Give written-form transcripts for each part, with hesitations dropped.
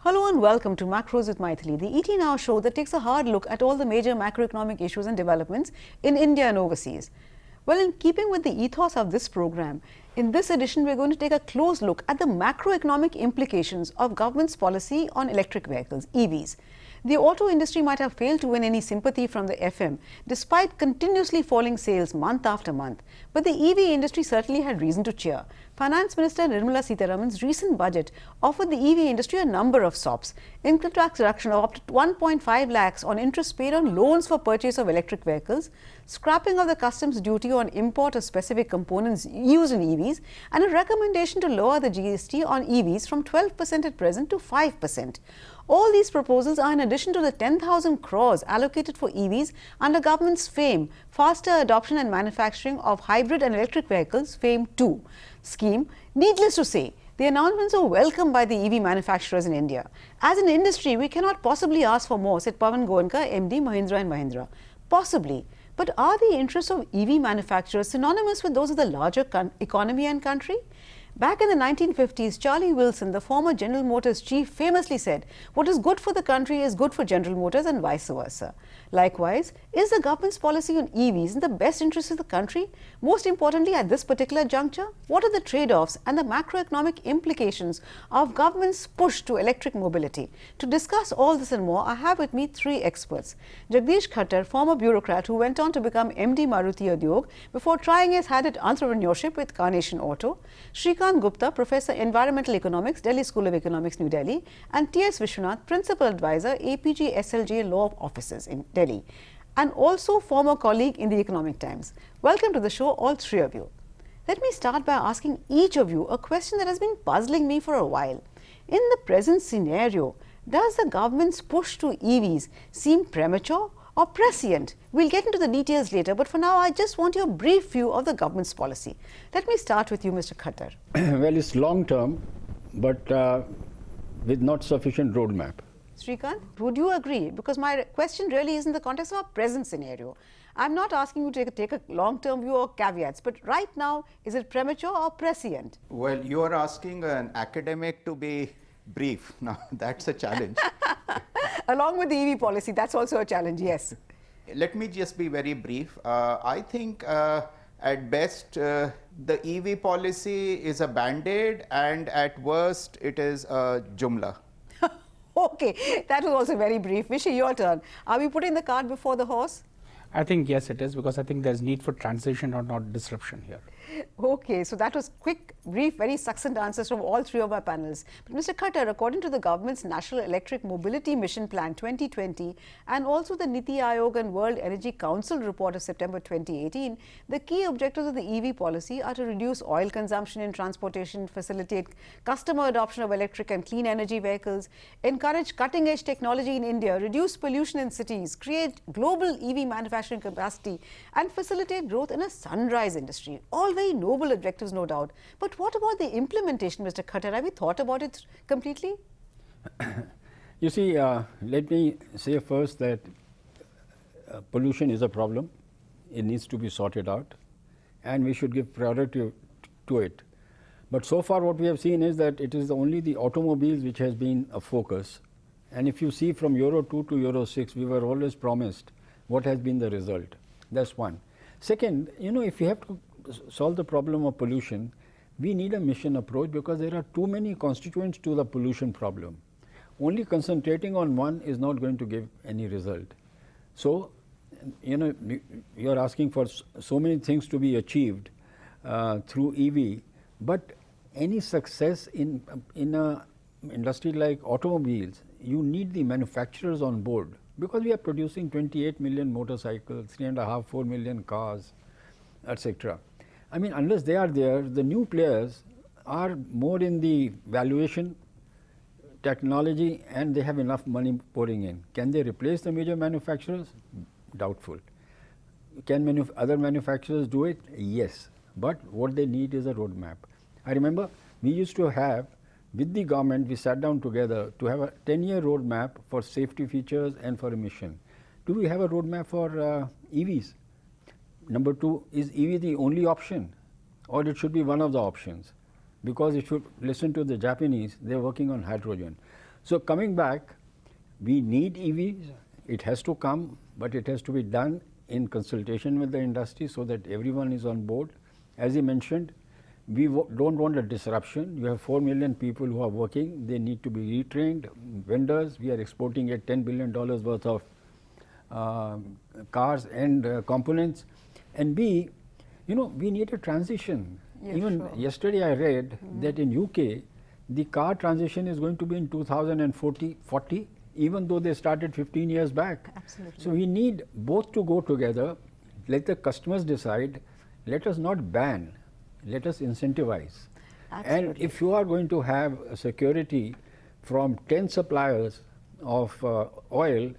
Hello and welcome to Macros with Mythili, the ET Now show that takes a hard look at all the major macroeconomic issues and developments in India and overseas. Well, in keeping with the ethos of this program, in this edition we're going to take a close look at the macroeconomic implications of government's policy on electric vehicles, EVs. The auto industry might have failed to win any sympathy from the FM despite continuously falling sales month after month. But the EV industry certainly had reason to cheer. Finance Minister Nirmala Sitharaman's recent budget offered the EV industry a number of SOPs. Income tax reduction of up to 1.5 lakhs on interest paid on loans for purchase of electric vehicles, scrapping of the customs duty on import of specific components used in EVs, and a recommendation to lower the GST on EVs from 12% at present to 5%. All these proposals are in addition to the 10,000 crores allocated for EVs under government's FAME, Faster Adoption and Manufacturing of Hybrid and Electric Vehicles, FAME 2 scheme. Needless to say, the announcements are welcomed by the EV manufacturers in India. As an industry, we cannot possibly ask for more, said Pawan Goenka, MD, Mahindra & Mahindra. Possibly. But are the interests of EV manufacturers synonymous with those of the larger economy and country? Back in the 1950s, Charlie Wilson, the former General Motors chief, famously said, "What is good for the country is good for General Motors and vice versa." Likewise, is the government's policy on EVs in the best interest of the country? Most importantly, at this particular juncture, what are the trade-offs and the macroeconomic implications of government's push to electric mobility? To discuss all this and more, I have with me three experts. Jagdish Khattar, former bureaucrat who went on to become MD Maruti Udyog before trying his hand at entrepreneurship with Carnation Auto. Shrikant Gupta, Professor Environmental Economics, Delhi School of Economics, New Delhi, and T.S. Vishwanath, Principal Advisor, APG SLJ Law Offices in Delhi, and also former colleague in the Economic Times. Welcome to the show, all three of you. Let me start by asking each of you a question that has been puzzling me for a while. In the present scenario, does the government's push to EVs seem premature or prescient? We'll get into the details later, but for now, I just want your brief view of the government's policy. Let me start with you, Mr. Khattar. Well, it's long term, but with not sufficient roadmap. Shrikant, would you agree? Because my question really is in the context of our present scenario. I'm not asking you to take a long-term view or caveats, but right now, is it premature or prescient? Well, you are asking an academic to be brief. Now, that's a challenge. Along with the EV policy, that's also a challenge, yes. Let me just be very brief. I think at best, the EV policy is a band-aid, and at worst, it is a jumla. Okay, that was also very brief. Vishy, your turn. Are we putting the cart before the horse? I think yes, it is, because I think there's need for transition or not disruption here. Okay, so that was quick, brief, very succinct answers from all three of our panels. But Mr. Khattar, according to the government's National Electric Mobility Mission Plan 2020 and also the Niti Aayog and World Energy Council report of September 2018, the key objectives of the EV policy are to reduce oil consumption in transportation, facilitate customer adoption of electric and clean energy vehicles, encourage cutting-edge technology in India, reduce pollution in cities, create global EV manufacturing capacity, and facilitate growth in a sunrise industry. All very noble objectives, no doubt. But what about the implementation, Mr. Khattar? Have you thought about it completely? You see, let me say first that pollution is a problem. It needs to be sorted out, and we should give priority to it. But so far what we have seen is that it is only the automobiles which has been a focus. And if you see from Euro 2 to Euro 6, we were always promised what has been the result. That's one. Second, you know, if you have to solve the problem of pollution, we need a mission approach, because there are too many constituents to the pollution problem. Only concentrating on one is not going to give any result. So, you know, you are asking for so many things to be achieved through EV, but any success in a industry like automobiles, you need the manufacturers on board, because we are producing 28 million motorcycles, 3.5, 4 million cars, etc. I mean, unless they are there, the new players are more in the valuation, technology, and they have enough money pouring in. Can they replace the major manufacturers? Doubtful. Can other manufacturers do it? Yes. But what they need is a roadmap. I remember we used to have, with the government, we sat down together to have a 10-year roadmap for safety features and for emission. Do we have a roadmap for EVs? Number two, is EV the only option, or it should be one of the options? Because if you listen to the Japanese, they are working on hydrogen. So coming back, we need EVs. It has to come, but it has to be done in consultation with the industry so that everyone is on board. As you mentioned, we don't want a disruption. You have 4 million people who are working. They need to be retrained. Vendors, we are exporting at $10 billion worth of cars and components. And B, you know, we need a transition. Yeah, Even sure. yesterday I read that in UK, the car transition is going to be in 2040, even though they started 15 years back. Absolutely. So we need both to go together. Let the customers decide. Let us not ban. Let us incentivize. And Absolutely. if you are going to have a security from 10 suppliers of oil,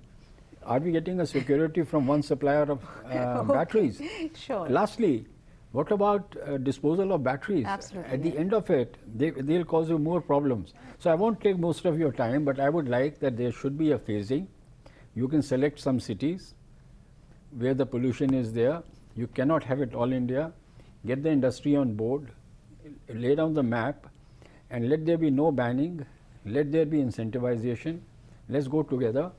are we getting a security from one supplier of batteries? Sure. Lastly, what about disposal of batteries? Absolutely, At the yeah. end of it, they'll cause you more problems. So I won't take most of your time, but I would like that there should be a phasing. You can select some cities where the pollution is there. You cannot have it all India. Get the industry on board, lay down the map, and let there be no banning, let there be incentivization. Let's go together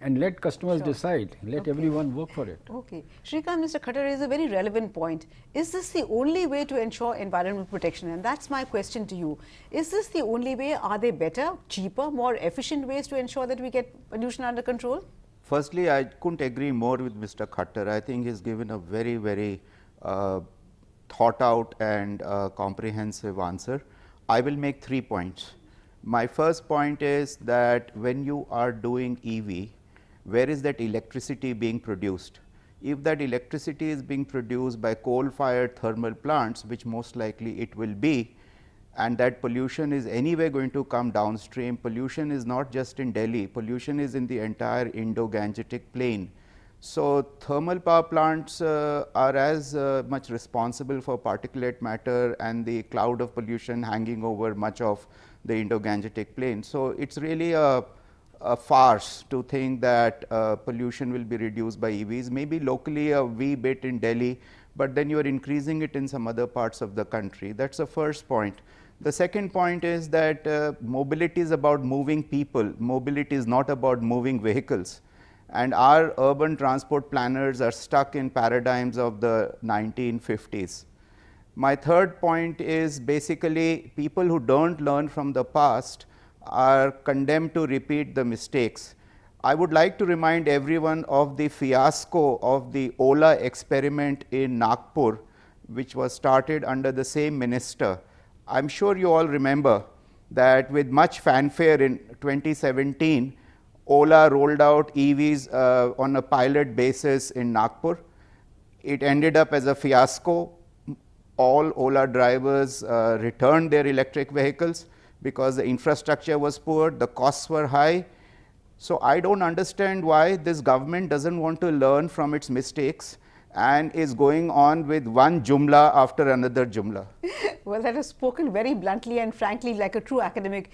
and let customers Sure. decide, let Okay. everyone work for it. Okay. Shrikant, Mr. Khattar raised a very relevant point. Is this the only way to ensure environmental protection? And that's my question to you. Is this the only way? Are there better, cheaper, more efficient ways to ensure that we get pollution under control? Firstly, I couldn't agree more with Mr. Khattar. I think he's given a very, very thought out and comprehensive answer. I will make 3 points. My first point is that when you are doing EV, where is that electricity being produced? If that electricity is being produced by coal fired thermal plants, which most likely it will be, and that pollution is anyway going to come downstream, pollution is not just in Delhi, pollution is in the entire Indo-Gangetic plain. So thermal power plants are as much responsible for particulate matter and the cloud of pollution hanging over much of the Indo-Gangetic plain. So it's really a farce to think that pollution will be reduced by EVs, maybe locally a wee bit in Delhi, but then you are increasing it in some other parts of the country. That's the first point. The second point is that mobility is about moving people, mobility is not about moving vehicles. And our urban transport planners are stuck in paradigms of the 1950s. My third point is basically people who don't learn from the past are condemned to repeat the mistakes. I would like to remind everyone of the fiasco of the Ola experiment in Nagpur, which was started under the same minister. I'm sure you all remember that with much fanfare in 2017, Ola rolled out EVs on a pilot basis in Nagpur. It ended up as a fiasco. All Ola drivers returned their electric vehicles because the infrastructure was poor, the costs were high. So I don't understand why this government doesn't want to learn from its mistakes and is going on with one jumla after another jumla. Well, that is spoken very bluntly and frankly like a true academic.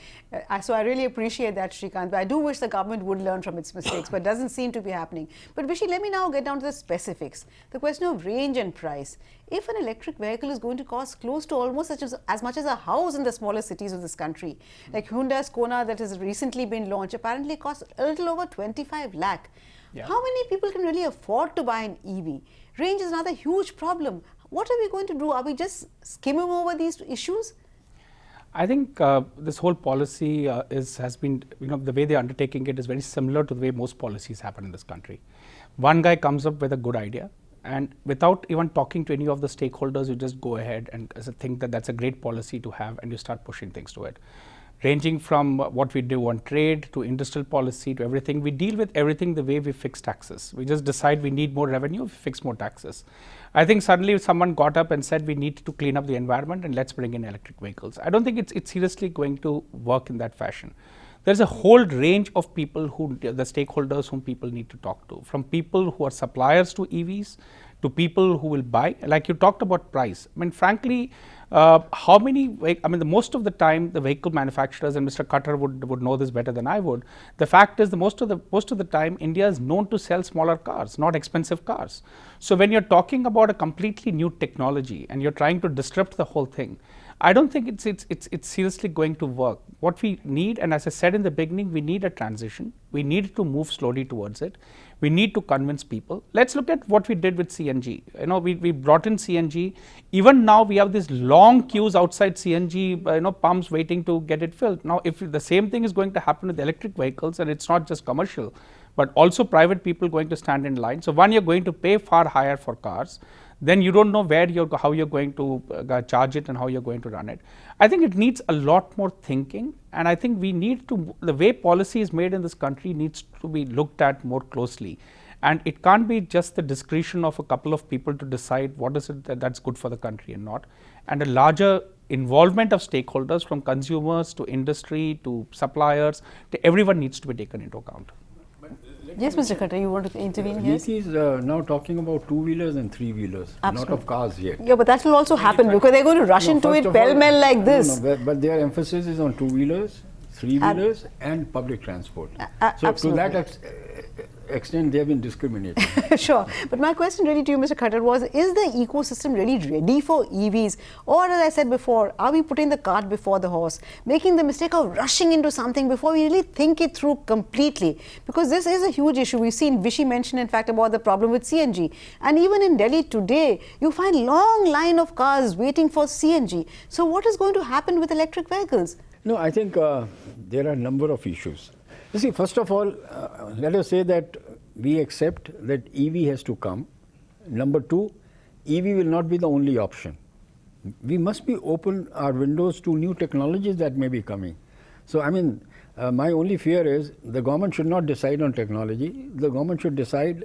So I really appreciate that, Shrikant. But I do wish the government would learn from its mistakes, but it doesn't seem to be happening. But Vishy, let me now get down to the specifics. The question of range and price. If an electric vehicle is going to cost close to almost as much as a house in the smaller cities of this country, like Hyundai's Kona that has recently been launched, apparently costs a little over 25 lakh. Yeah. How many people can really afford to buy an EV? Range is another huge problem. What are we going to do? Are we just skimming over these issues? I think this whole policy has been, the way they're undertaking it is very similar to the way most policies happen in this country. One guy comes up with a good idea, and without even talking to any of the stakeholders, you just go ahead and think that that's a great policy to have, and you start pushing things to it. Ranging from what we do on trade to industrial policy to everything, we deal with everything the way we fix taxes. We just decide we need more revenue, we fix more taxes. I think suddenly someone got up and said we need to clean up the environment and let's bring in electric vehicles. I don't think it's seriously going to work in that fashion. There's a whole range of people the stakeholders whom people need to talk to, from people who are suppliers to EVs to people who will buy. Like you talked about price. I mean, frankly, most of the time the vehicle manufacturers, and Mr. Khattar would know this better than I would, the fact is most of the time India is known to sell smaller cars, not expensive cars. So when you're talking about a completely new technology and you're trying to disrupt the whole thing, I don't think it's seriously going to work. What we need, and as I said in the beginning, we need a transition. We need to move slowly towards it. We need to convince people. Let's look at what we did with CNG. You know, we brought in CNG. Even now we have these long queues outside CNG pumps waiting to get it filled. Now, if the same thing is going to happen with electric vehicles, and it's not just commercial, but also private people going to stand in line. So one, you're going to pay far higher for cars. Then you don't know how you're going to charge it and how you're going to run it. I think it needs a lot more thinking, and I think we need to, the way policy is made in this country needs to be looked at more closely, and it can't be just the discretion of a couple of people to decide what is it that's good for the country and not, and a larger involvement of stakeholders from consumers to industry to suppliers to everyone needs to be taken into account. Yes, Mr. Khattar, you want to intervene here? This is now talking about two-wheelers and three-wheelers, not of cars yet. Yeah, but that will also happen because they're going to rush into it pell-mell like this. No, but their emphasis is on two-wheelers, three-wheelers and public transport. So absolutely. to that extent, they have been discriminating. Sure. But my question really to you, Mr. Khattar, was, is the ecosystem really ready for EVs? Or, as I said before, are we putting the cart before the horse, making the mistake of rushing into something before we really think it through completely? Because this is a huge issue. We've seen Vishy mention, in fact, about the problem with CNG. And even in Delhi today, you find long line of cars waiting for CNG. So what is going to happen with electric vehicles? No, I think there are a number of issues. You see, first of all, let us say that we accept that EV has to come. Number two, EV will not be the only option. We must be open our windows to new technologies that may be coming. So, I mean, my only fear is the government should not decide on technology. The government should decide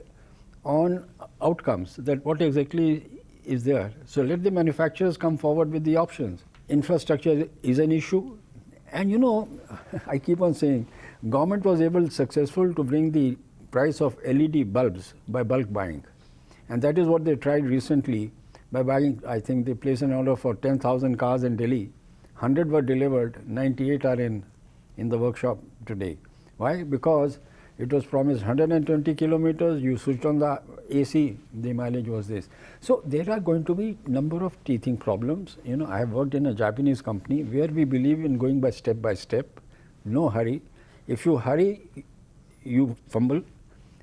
on outcomes, that what exactly is there. So, let the manufacturers come forward with the options. Infrastructure is an issue. And you know, I keep on saying, government was successful to bring the price of LED bulbs by bulk buying, and that is what they tried recently by buying. I think they placed an order for 10,000 cars in Delhi. 100 were delivered, 98 are in the workshop today. Why? Because it was promised 120 kilometers. You switched on the AC, the mileage was this. So there are going to be number of teething problems. You know, I have worked in a Japanese company where we believe in going by step, no hurry. If you hurry, you fumble.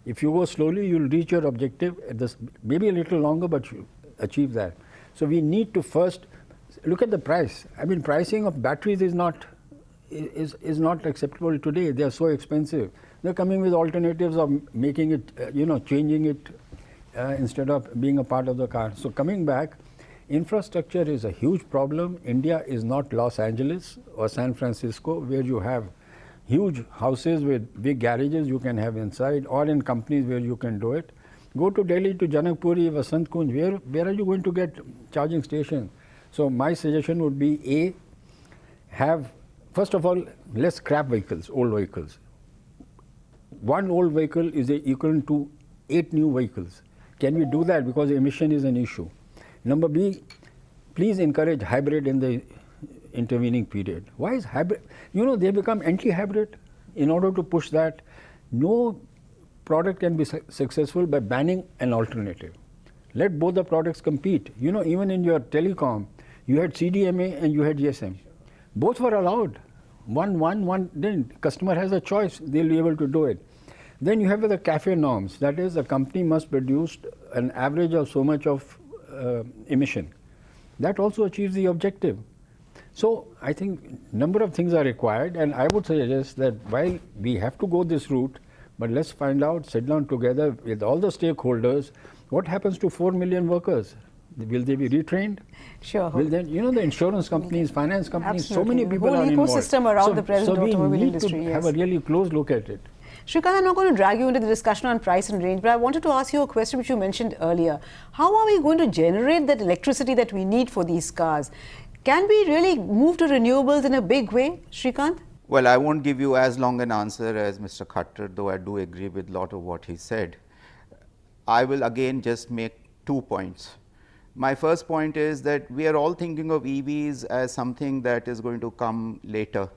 If you go slowly, you will reach your objective at this, maybe a little longer, but you achieve that. So we need to first look at the price. I mean, pricing of batteries is not acceptable today. They are so expensive. They are coming with alternatives of making it, changing it instead of being a part of the car. So coming back, infrastructure is a huge problem. India is not Los Angeles or San Francisco, where you have huge houses with big garages you can have inside, or in companies where you can do it. Go to Delhi, to Janakpuri, Vasant Kunj, where are you going to get charging stations? So my suggestion would be have, first of all, less scrap vehicles, old vehicles. One old vehicle is equivalent to 8 new vehicles. Can we do that? Because emission is an issue. Number B, please encourage hybrid in the intervening period. Why is hybrid? You know, they become anti-hybrid. In order to push that, no product can be successful by banning an alternative. Let both the products compete. You know, even in your telecom, you had CDMA and you had GSM. Both were allowed. One didn't. Customer has a choice. They'll be able to do it. Then you have the CAFE norms. That is, a company must produce an average of so much of emission. That also achieves the objective. So I think number of things are required, and I would suggest that while we have to go this route, but let's find out, sit down together with all the stakeholders, what happens to 4 million workers? Will they be retrained? Sure. Will then, you know, the insurance companies, finance companies, Absolutely. so many people The whole are involved. ecosystem around the present automobile industry. So we need to yes. have a really close look at it. Shrikant, I'm not going to drag you into the discussion on price and range, but I wanted to ask you a question which you mentioned earlier. How are we going to generate that electricity that we need for these cars? Can we really move to renewables in a big way, Shrikant? Well, I won't give you as long an answer as Mr. Khattar, though I do agree with a lot of what he said. I will again just make 2 points. My first point is that we are all thinking of EVs as something that is going to come later.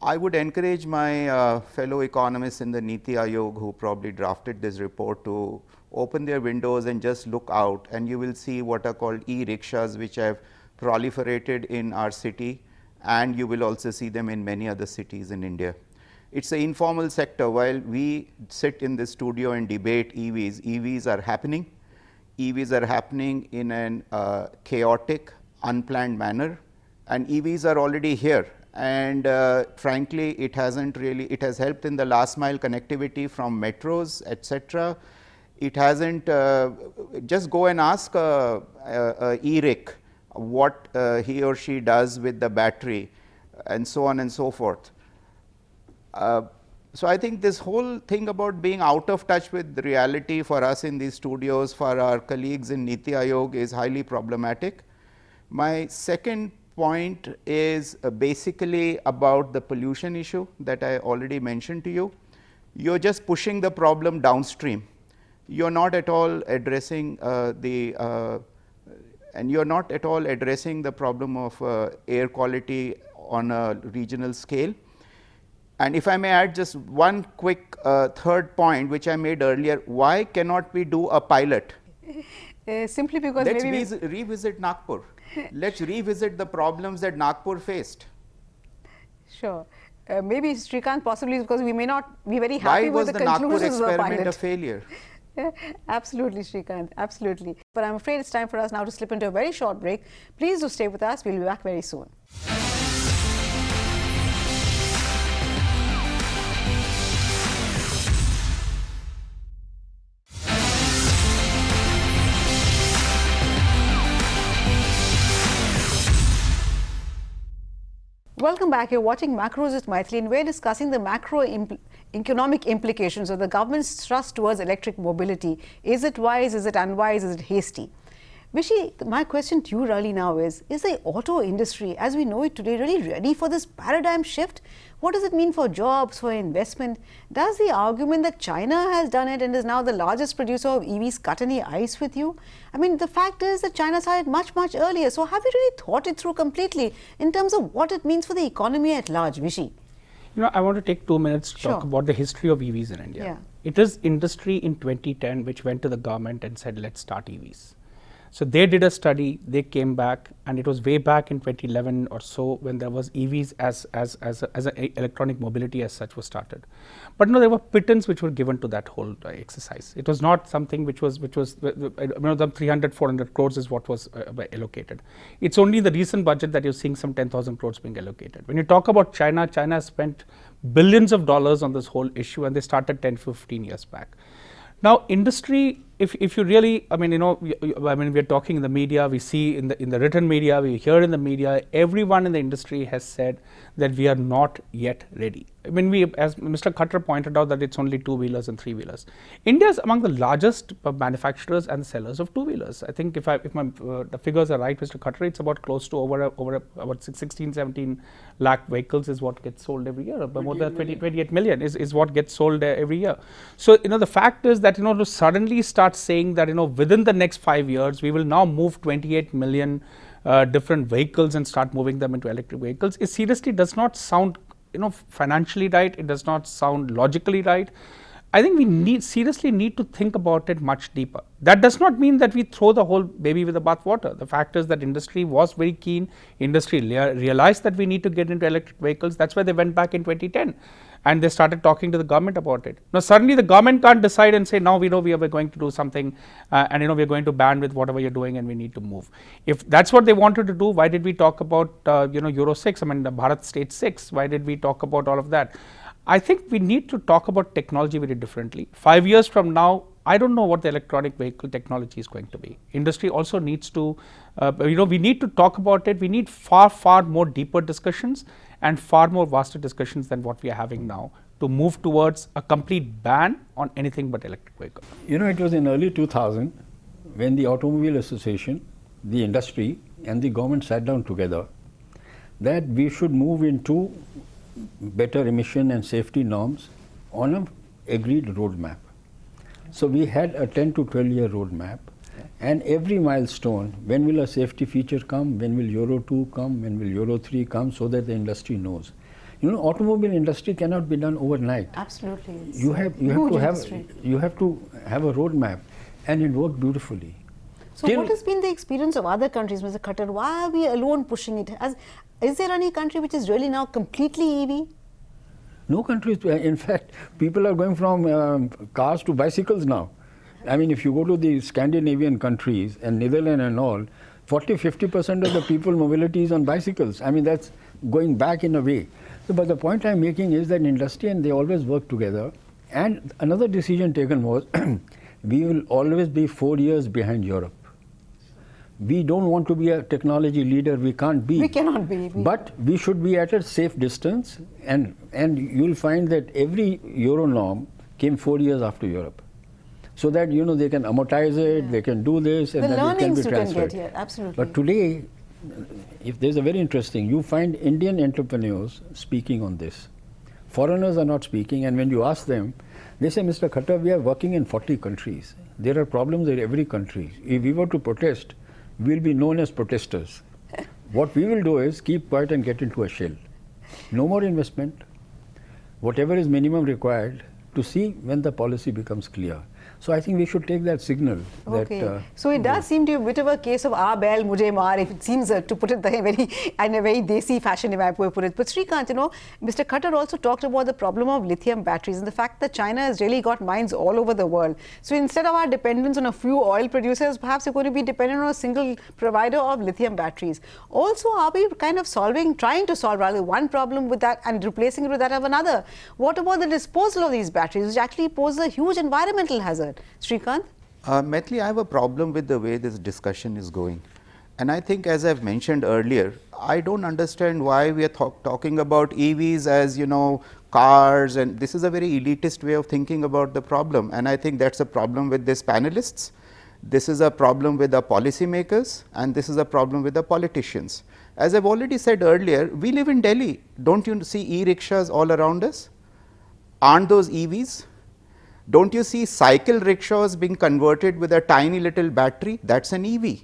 I would encourage my fellow economists in the Niti Aayog who probably drafted this report to open their windows and just look out, and you will see what are called e-rickshaws, which have proliferated in our city, and you will also see them in many other cities in India. It's an informal sector. While we sit in the studio and debate EVs are happening. EVs are happening in an chaotic, unplanned manner, and EVs are already here. And frankly, it has helped in the last mile connectivity from metros, etc. It hasn't, just go and ask e-rick what he or she does with the battery, and so on and so forth. So I think this whole thing about being out of touch with reality for us in these studios, for our colleagues in Niti Aayog, is highly problematic. My second point is basically about the pollution issue that I already mentioned to you. You're just pushing the problem downstream. You're not at all addressing the problem of air quality on a regional scale. And if I may add just one quick third point, which I made earlier, why cannot we do a pilot? Simply because let's revisit Nagpur. Let's revisit the problems that Nagpur faced. Sure. Maybe Srikanth, possibly because we may not be very happy with the conclusions of the pilot. Why was the Nagpur experiment a failure? Absolutely, Srikanth, absolutely. But I'm afraid it's time for us now to slip into a very short break. Please do stay with us. We'll be back very soon. Welcome back. You're watching Macros with Mythili, and we're discussing the macroeconomic implications of the government's thrust towards electric mobility. Is it wise? Is it unwise? Is it hasty? Vishy, my question to you really now is the auto industry as we know it today really ready for this paradigm shift? What does it mean for jobs, for investment? Does the argument that China has done it and is now the largest producer of EVs cut any ice with you? I mean, the fact is that China started much earlier. So have you really thought it through completely in terms of what it means for the economy at large, Vishy? You know, I want to take 2 minutes to talk about the history of EVs in India. Yeah. It is industry in 2010 which went to the government and said, let's start EVs. So they did a study, they came back, and it was way back in 2011 or so when there was EVs as an electronic mobility as such was started. But no, there were patents which were given to that whole exercise. It was not something which was the 300, 400 crores is what was allocated. It's only the recent budget that you're seeing some 10,000 crores being allocated. When you talk about China, China has spent billions of dollars on this whole issue, and they started 10, 15 years back. Now, industry, if you really, I mean, we're talking in the media, we see in the written media, we hear in the media, everyone in the industry has said that we are not yet ready. I mean, as Mr. Khattar pointed out, that it's only two-wheelers and three-wheelers. India is among the largest manufacturers and sellers of two-wheelers. I think if the figures are right, Mr. Khattar, it's about close to about 16, 17 lakh vehicles is what gets sold every year. More than 28 million is what gets sold every year. So, the fact is that, to suddenly start saying that, within the next 5 years, we will now move 28 million different vehicles and start moving them into electric vehicles, it seriously does not sound financially right. It does not sound logically right. I think we seriously need to think about it much deeper. That does not mean that we throw the whole baby with the bathwater. The fact is that industry was very keen. Industry realized that we need to get into electric vehicles. That's why they went back in 2010 and they started talking to the government about it. Now suddenly the government can't decide and say, now we know we are going to do something and we're going to ban with whatever you're doing and we need to move. If that's what they wanted to do, why did we talk about Euro 6, I mean the Bharat Stage 6, why did we talk about all of that? I think we need to talk about technology very differently. 5 years from now, I don't know what the electronic vehicle technology is going to be. Industry also needs to, we need to talk about it. We need far more deeper discussions and far more vaster discussions than what we are having now to move towards a complete ban on anything but electric vehicles. It was in early 2000 when the Automobile Association, the industry and the government sat down together that we should move into better emission and safety norms on an agreed roadmap. So we had a 10 to 12 year roadmap, and every milestone, when will a safety feature come, when will Euro 2 come, when will Euro 3 come, so that the industry knows. Automobile industry cannot be done overnight. Absolutely. You have to have a roadmap, and it worked beautifully. So what has been the experience of other countries, Mr. Khattar? Why are we alone pushing it? Is there any country which is really now completely EV? No countries. In fact, people are going from cars to bicycles now. I mean, if you go to the Scandinavian countries and Netherlands and all, 40–50% of the people mobility is on bicycles. I mean, that's going back in a way. So, but the point I'm making is that industry and they always work together. And another decision taken was we will always be 4 years behind Europe. We don't want to be a technology leader. We can't be. We cannot be. But we should be at a safe distance, and you'll find that every Euro norm came 4 years after Europe, so that they can amortize it, they can do this, and the then it can be learnings you transferred. can get here, absolutely. But today, if there's a very interesting, you find Indian entrepreneurs speaking on this. Foreigners are not speaking, and when you ask them, they say, Mr. Khattar, we are working in 40 countries. There are problems in every country. If we were to protest, we will be known as protesters. What we will do is keep quiet and get into a shell. No more investment. Whatever is minimum required to see when the policy becomes clear. So I think we should take that signal. Okay. That, so it does seem to be a bit of a case of "Aa bail mujhe maar," if it seems to put it in a very desi fashion, if I put it. But Srikanth, Mr. Khattar also talked about the problem of lithium batteries and the fact that China has really got mines all over the world. So instead of our dependence on a few oil producers, perhaps we're going to be dependent on a single provider of lithium batteries. Also, are we kind of trying to solve rather one problem with that and replacing it with that of another? What about the disposal of these batteries, which actually pose a huge environmental hazard? Srikanth? Mythili, I have a problem with the way this discussion is going. And I think, as I have mentioned earlier, I don't understand why we are talking about EVs as cars, and this is a very elitist way of thinking about the problem. And I think that's a problem with these panelists, this is a problem with the policymakers, and this is a problem with the politicians. As I have already said earlier, we live in Delhi. Don't you see e-rickshaws all around us? Aren't those EVs? Don't you see cycle rickshaws being converted with a tiny little battery? That's an EV.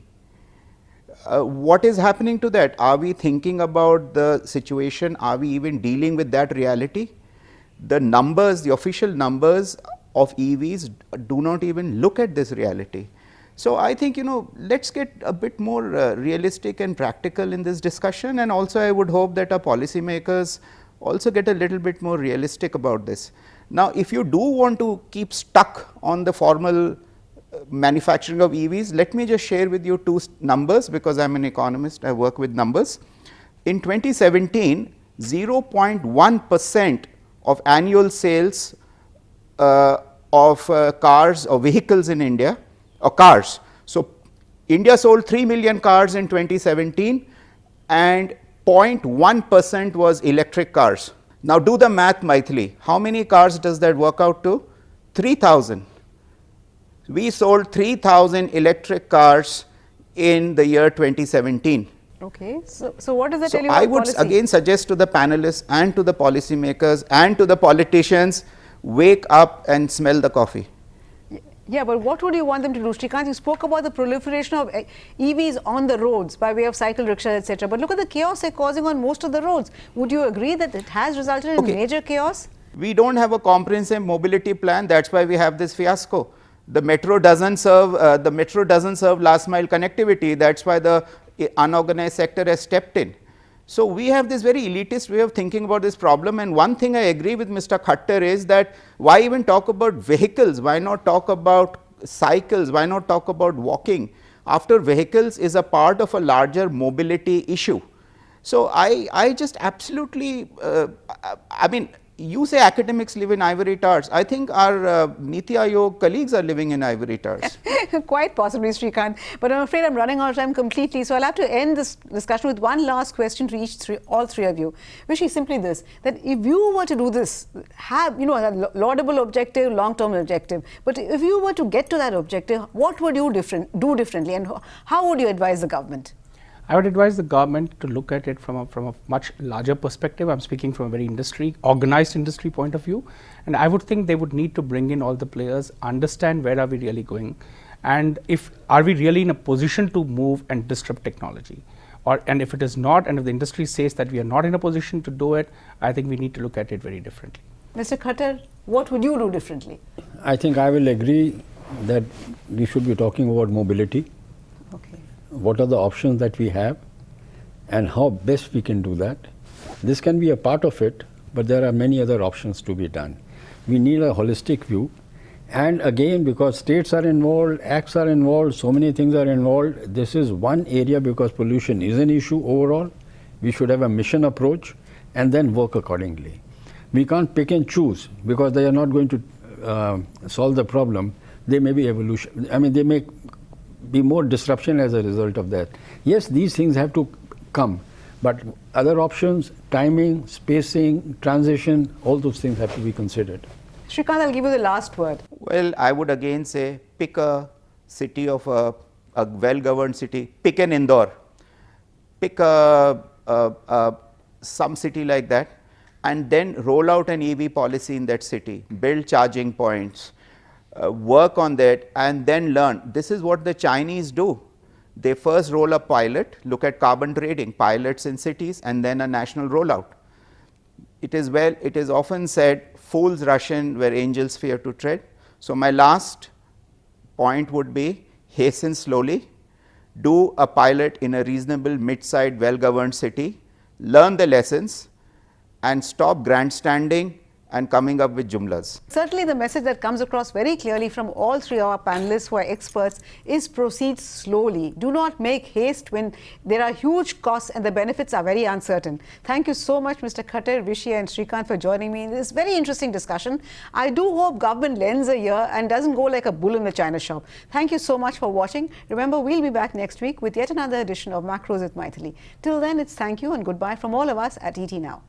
What is happening to that? Are we thinking about the situation? Are we even dealing with that reality? The numbers, the official numbers of EVs do not even look at this reality. So I think, let's get a bit more realistic and practical in this discussion, and also I would hope that our policymakers also get a little bit more realistic about this. Now, if you do want to keep stuck on the formal manufacturing of EVs, let me just share with you two numbers, because I am an economist, I work with numbers. In 2017, 0.1% of annual sales of cars or vehicles in India, or cars. So, India sold 3 million cars in 2017 and 0.1% was electric cars. Now, do the math, Mythili. How many cars does that work out to? 3,000. We sold 3,000 electric cars in the year 2017. Okay. So what does that tell you I about would policy? again suggest to the panelists and to the policymakers and to the politicians, wake up and smell the coffee. Yeah, but what would you want them to do? Srikanth, you spoke about the proliferation of EVs on the roads by way of cycle rickshaws, etc. But look at the chaos they're causing on most of the roads. Would you agree that it has resulted in major chaos? We don't have a comprehensive mobility plan. That's why we have this fiasco. The metro doesn't serve last mile connectivity. That's why the unorganized sector has stepped in. So we have this very elitist way of thinking about this problem, and one thing I agree with Mr. Khattar is that why even talk about vehicles, why not talk about cycles, why not talk about walking, after vehicles is a part of a larger mobility issue. So I just absolutely, I mean, you say academics live in ivory towers. I think our Niti Aayog colleagues are living in ivory towers. Quite possibly, Srikanth. But I'm afraid I'm running out of time completely. So I'll have to end this discussion with one last question to all three of you, which is simply this: that if you were to do this, have a laudable objective, long-term objective, but if you were to get to that objective, what would you do differently, and how would you advise the government? I would advise the government to look at it from a much larger perspective. I'm speaking from a very organized industry point of view, and I would think they would need to bring in all the players, understand where are we really going, and are we really in a position to move and disrupt technology, and if it is not, and if the industry says that we are not in a position to do it, I think we need to look at it very differently. Mr. Khattar, what would you do differently? I think I will agree that we should be talking about mobility. what are the options that we have and how best we can do that. This can be a part of it, but there are many other options to be done. We need a holistic view. And again, because states are involved, acts are involved, so many things are involved, this is one area because pollution is an issue overall. We should have a mission approach and then work accordingly. We can't pick and choose because they are not going to solve the problem. They may be evolution. I mean, they may be more disruption as a result of that. Yes, these things have to come, but other options, timing, spacing, transition, all those things have to be considered. Shrikant, I'll give you the last word. Well, I would again say pick a city of a well-governed city, pick an Indore, pick some city like that, and then roll out an EV policy in that city, build charging points, work on that and then learn. This is what the Chinese do. They first roll a pilot, look at carbon trading, pilots in cities and then a national rollout. It is often said, fools rush in where angels fear to tread. So, my last point would be hasten slowly, do a pilot in a reasonable mid-sized well-governed city, learn the lessons and stop grandstanding and coming up with jumlas. Certainly the message that comes across very clearly from all three of our panelists who are experts is proceed slowly. Do not make haste when there are huge costs and the benefits are very uncertain. Thank you so much Mr. Khattar, Rishi and Shrikant for joining me in this very interesting discussion. I do hope government lends a ear and doesn't go like a bull in the china shop. Thank you so much for watching. Remember, we'll be back next week with yet another edition of Macros with Mythili. Till then, it's thank you and goodbye from all of us at ET Now.